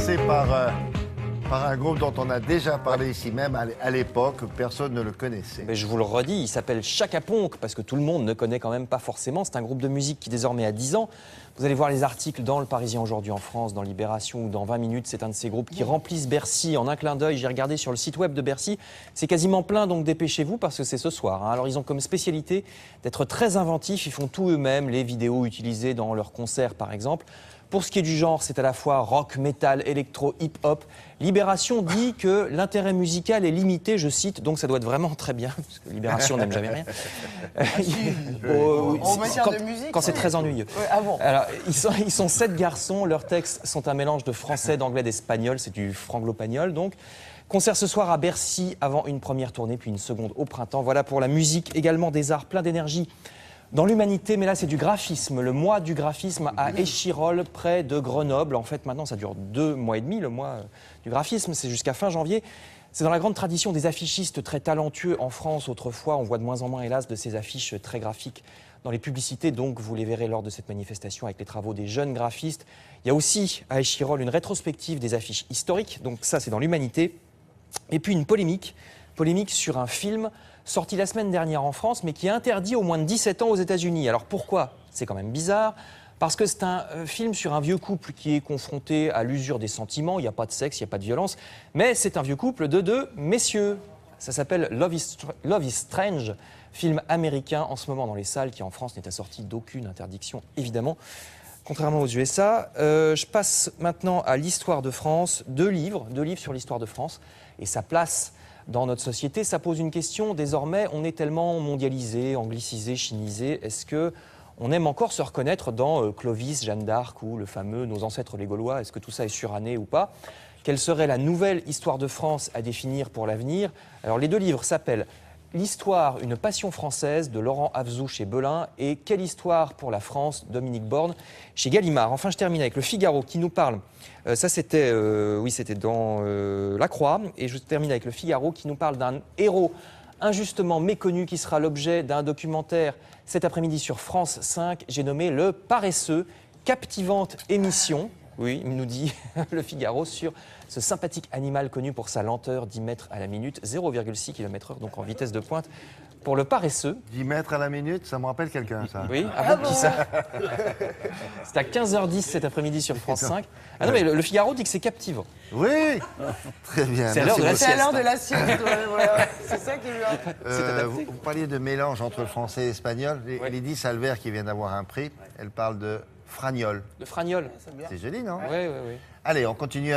commencer par un groupe dont on a déjà parlé ici même à l'époque. Personne ne le connaissait. Mais je vous le redis, il s'appelle Chaka Ponk, parce que tout le monde ne connaît quand même pas forcément. C'est un groupe de musique qui désormais a 10 ans. Vous allez voir les articles dans Le Parisien aujourd'hui en France, dans Libération ou dans 20 minutes. C'est un de ces groupes qui remplissent Bercy en un clin d'œil. J'ai regardé sur le site web de Bercy. C'est quasiment plein, donc dépêchez-vous parce que c'est ce soir. Alors ils ont comme spécialité d'être très inventifs. Ils font tout eux-mêmes, les vidéos utilisées dans leurs concerts par exemple. Pour ce qui est du genre, c'est à la fois rock, métal, électro, hip-hop. Libération dit que l'intérêt musical est limité, je cite, donc ça doit être vraiment très bien, parce que Libération n'aime jamais rien. Quand c'est très ennuyeux. Ouais, ah bon. Alors, ils sont 7 garçons, leurs textes sont un mélange de français, d'anglais, d'espagnol, c'est du franglopagnol donc. Concert ce soir à Bercy avant une première tournée, puis une seconde au printemps. Voilà pour la musique, également des arts, plein d'énergie. Dans l'humanité, mais là c'est du graphisme, le mois du graphisme à Échirolles, près de Grenoble. En fait maintenant ça dure 2 mois et demi, le mois du graphisme, c'est jusqu'à fin janvier. C'est dans la grande tradition des affichistes très talentueux en France. Autrefois, on voit de moins en moins hélas de ces affiches très graphiques dans les publicités, donc vous les verrez lors de cette manifestation avec les travaux des jeunes graphistes. Il y a aussi à Échirolles une rétrospective des affiches historiques, donc ça c'est dans l'humanité. Et puis une polémique sur un film sorti la semaine dernière en France, mais qui est interdit aux moins de 17 ans aux États-Unis. Alors pourquoi? C'est quand même bizarre. Parce que c'est un film sur un vieux couple qui est confronté à l'usure des sentiments. Il n'y a pas de sexe, il n'y a pas de violence. Mais c'est un vieux couple de 2 messieurs. Ça s'appelle Love is Strange, film américain en ce moment dans les salles, qui en France n'est assorti d'aucune interdiction, évidemment. Contrairement aux USA. Je passe maintenant à l'histoire de France. 2 livres sur l'histoire de France et sa place dans notre société. Ça pose une question. Désormais, on est tellement mondialisé, anglicisé, chinisé. Est-ce qu'on aime encore se reconnaître dans Clovis, Jeanne d'Arc ou le fameux Nos ancêtres les Gaulois? Est-ce que tout ça est suranné ou pas? Quelle serait la nouvelle histoire de France à définir pour l'avenir? Alors les 2 livres s'appellent L'histoire, une passion française de Laurent Afzou chez Belin et Quelle histoire pour la France, Dominique Borne chez Gallimard. Enfin, je termine avec Le Figaro qui nous parle. Ça, c'était dans La Croix. Et je termine avec Le Figaro qui nous parle d'un héros injustement méconnu qui sera l'objet d'un documentaire cet après-midi sur France 5. J'ai nommé Le Paresseux, captivante émission. Oui, il nous dit Le Figaro sur ce sympathique animal connu pour sa lenteur, 10 mètres à la minute, 0,6 km/h, donc en vitesse de pointe. Pour le paresseux. 10 mètres à la minute, ça me rappelle quelqu'un, ça. Oui, ah bon, qui ça? C'est à 15h10 cet après-midi sur France 5. Ah non, mais le Figaro dit que c'est captivant. Oui, très bien. C'est à l'heure de la sieste. C'est à l'heure de la sieste, voilà. C'est ça qui lui a... vous parliez de mélange entre le français et l'espagnol. Lydie Salver, qui vient d'avoir un prix, elle parle de fragnol. De fragnol. C'est joli, non? Oui, oui, oui. Allez, on continue avec...